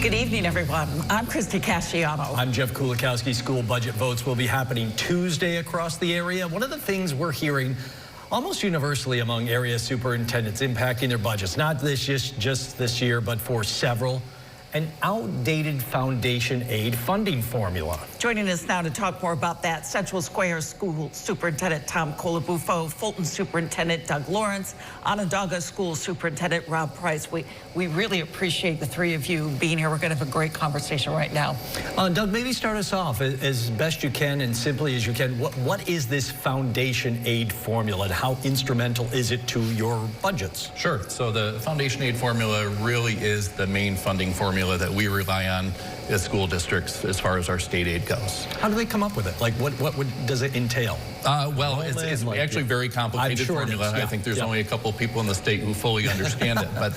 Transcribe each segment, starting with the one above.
Good evening, everyone. I'm Christy Casciano. I'm Jeff Kulikowski. School budget votes will be happening Tuesday across the area. One of the things we're hearing almost universally among area superintendents impacting their budgets, not just this year, but for several, an outdated foundation aid funding formula. Joining us now to talk more about that, Central Square School Superintendent Tom Colabufo, Fulton Superintendent Doug Lawrence, Onondaga School Superintendent Rob Price. We really appreciate the three of you being here. We're going to have a great conversation right now. Doug, maybe start us off as best you can and simply as you can. What is this foundation aid formula and how instrumental is it to your budgets? Sure. So the foundation aid formula really is the main funding formula that we rely on as school districts as far as our state aid goes. How do they come up with it? Like what does it entail? Well, it's like actually very complicated formula. Yeah. I think there's only a couple of people in the state who fully understand it, but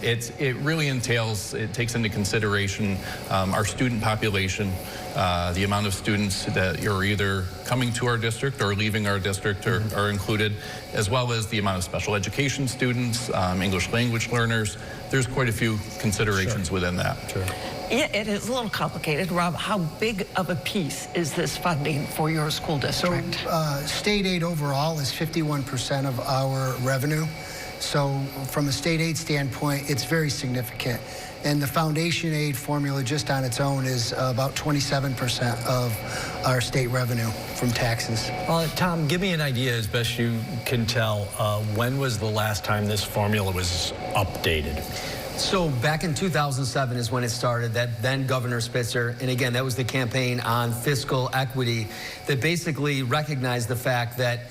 it really entails, it takes into consideration our student population, the amount of students that are either coming to our district or leaving our district are included, as well as the amount of special education students, English language learners. There's quite a few considerations within that. Sure. Yeah, it is a little complicated. Rob, how big of a piece is this funding for your school district? So state aid overall is 51% of our revenue. So from a state aid standpoint, it's very significant. And the foundation aid formula just on its own is about 27% of our state revenue from taxes. Tom, give me an idea as best you can tell. When was the last time this formula was updated? So back in 2007 is when it started, that then Governor Spitzer, and again, that was the campaign on fiscal equity that basically recognized the fact that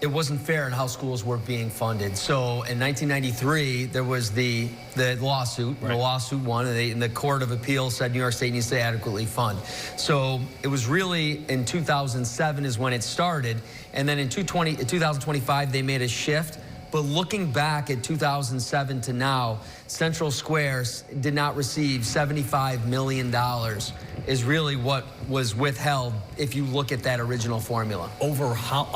it wasn't fair in how schools were being funded. So in 1993, there was the lawsuit. Right. The lawsuit won, and the Court of Appeals said New York State needs to adequately fund. So it was really in 2007 is when it started, and then in 2025, they made a shift. But looking back at 2007 to now, Central Square did not receive $75 million is really what was withheld if you look at that original formula. Over how,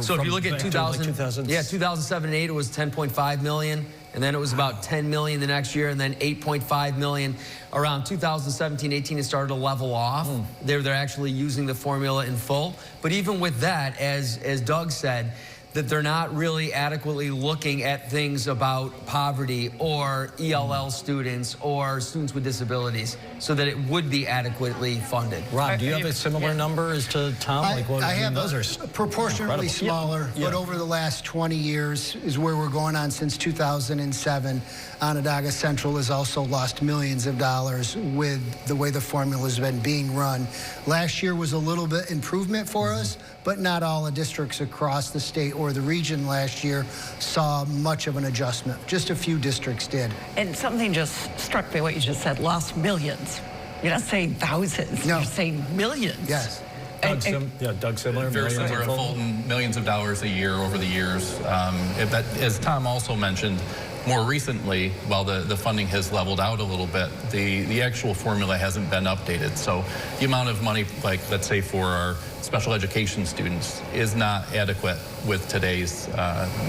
so if you look at 2007 and 8, it was 10.5 million. And then it was about 10 million the next year, and then 8.5 million. Around 2017-18, it started to level off. They're actually using the formula in full. But even with that, as Doug said, that they're not really adequately looking at things about poverty or ELL students or students with disabilities so that it would be adequately funded. Rob, do you have a similar number as to Tom? I have those are proportionately smaller, but over the last 20 years is where we're going on since 2007. Onondaga Central has also lost millions of dollars with the way the formula has been being run. Last year was a little bit improvement for us, but not all the districts across the state or the region last year saw much of an adjustment. Just a few districts did. And something just struck me, what you just said, lost millions. You're not saying thousands, no. You're saying millions. Yes. Doug similar. Very similar to Fulton, millions of dollars a year over the years. But as Tom also mentioned, more recently, while the funding has leveled out a little bit, the actual formula hasn't been updated. So the amount of money, like let's say for our special education students, is not adequate with today's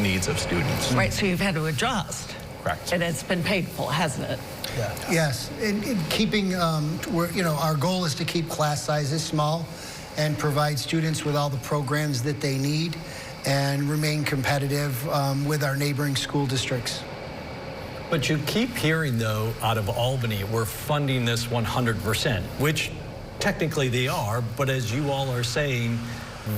needs of students. Right, so you've had to adjust. Correct. And it's been painful, hasn't it? Yeah. Yes, in keeping, our goal is to keep class sizes small and provide students with all the programs that they need and remain competitive with our neighboring school districts. But you keep hearing, though, out of Albany, we're funding this 100%, which technically they are, but as you all are saying,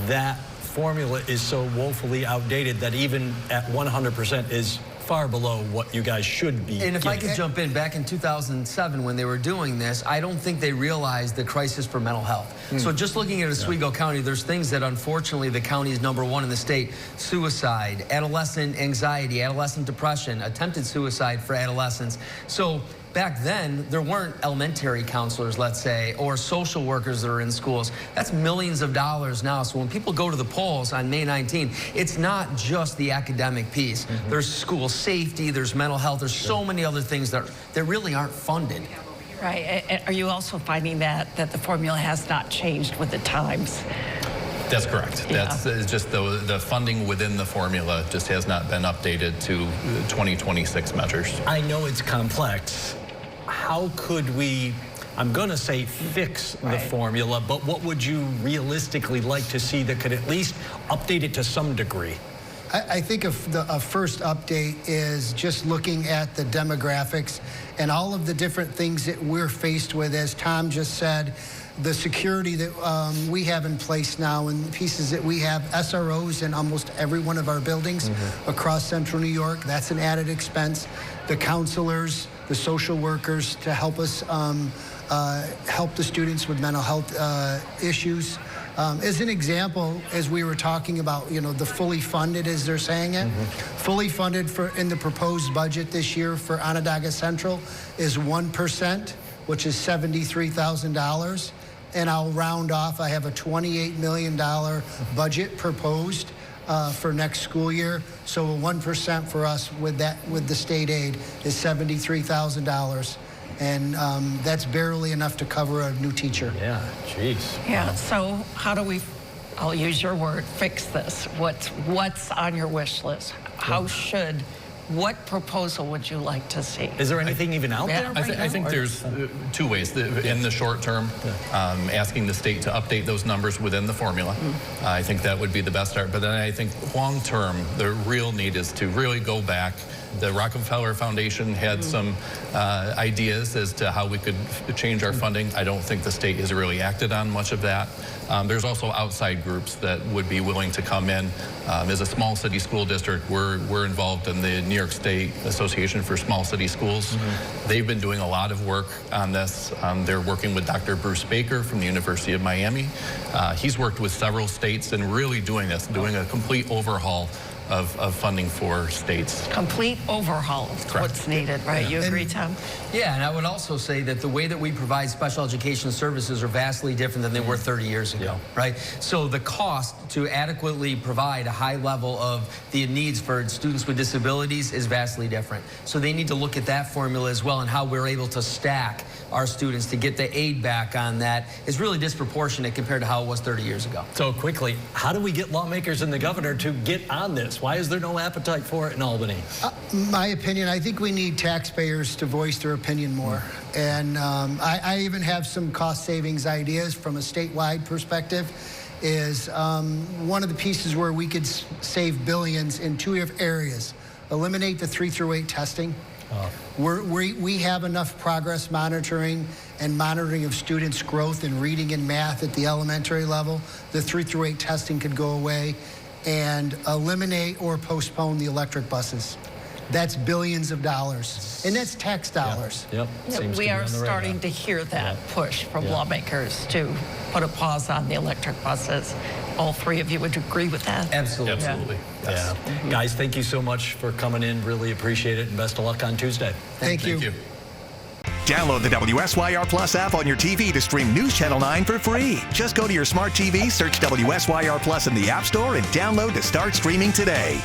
that formula is so woefully outdated that even at 100% is far below what you guys should be. And if I could jump in, back in 2007 when they were doing this, I don't think they realized the crisis for mental health. So just looking at Oswego County, there's things that unfortunately the county is #1 in the state. Suicide, adolescent anxiety, adolescent depression, attempted suicide for adolescents. So back then, there weren't elementary counselors, let's say, or social workers that are in schools. That's millions of dollars now. So when people go to the polls on May 19, it's not just the academic piece. There's school safety, there's mental health, there's so many other things that really aren't funded. Right, and are you also finding that the formula has not changed with the times? That's correct. Yeah. That's just the funding within the formula just has not been updated to 2026 measures. I know it's complex, how could we, I'm going to say fix the formula, but what would you realistically like to see that could at least update it to some degree? I think a first update is just looking at the demographics and all of the different things that we're faced with. As Tom just said, the security that we have in place now and the pieces that we have, SROs in almost every one of our buildings across central New York, that's an added expense. The counselors, the social workers to help us help the students with mental health issues. As an example, as we were talking about, the fully funded, as they're saying it, fully funded in the proposed budget this year for Onondaga Central is 1%, which is $73,000. And I'll round off, I have a $28 million budget proposed for next school year. So a 1% for us with the state aid is $73,000. And that's barely enough to cover a new teacher. Yeah, geez. Yeah, so how do we, I'll use your word, fix this? What's on your wish list? What proposal would you like to see? Is there anything even out there? I think there's two ways. In the short term, asking the state to update those numbers within the formula. I think that would be the best start. But then I think long term, the real need is to really go back. The Rockefeller Foundation had some ideas as to how we could change our funding. I don't think the state has really acted on much of that. There's also outside groups that would be willing to come in. As a small city school district, we're involved in the New York State Association for Small City Schools. They've been doing a lot of work on this. They're working with Dr. Bruce Baker from the University of Miami. He's worked with several states and really doing this, doing a complete overhaul of funding for states. Complete overhaul is what's needed, right? You agree, Tom? Yeah, and I would also say that the way that we provide special education services are vastly different than they were 30 years ago, right? So the cost to adequately provide a high level of the needs for students with disabilities is vastly different. So they need to look at that formula as well and how we're able to stack our students to get the aid back on that is really disproportionate compared to how it was 30 years ago. So quickly, how do we get lawmakers and the governor to get on this? Why is there no appetite for it in Albany? My opinion, I think we need taxpayers to voice their opinion more. And I even have some cost savings ideas from a statewide perspective. Is one of the pieces where we could save billions in two areas. Eliminate the 3 through 8 testing. We have enough progress monitoring of students' growth in reading and math at the elementary level. The 3 through 8 testing could go away, and eliminate or postpone the electric buses. That's billions of dollars, and that's tax dollars. Yep. We are starting to hear that push from lawmakers to put a pause on the electric buses. All three of you would agree with that? Absolutely. Absolutely. Yes. Yeah. Guys, thank you so much for coming in. Really appreciate it, and best of luck on Tuesday. Thank you. Thank you. Download the WSYR Plus app on your TV to stream News Channel 9 for free. Just go to your smart TV, search WSYR Plus in the App Store, and download to start streaming today.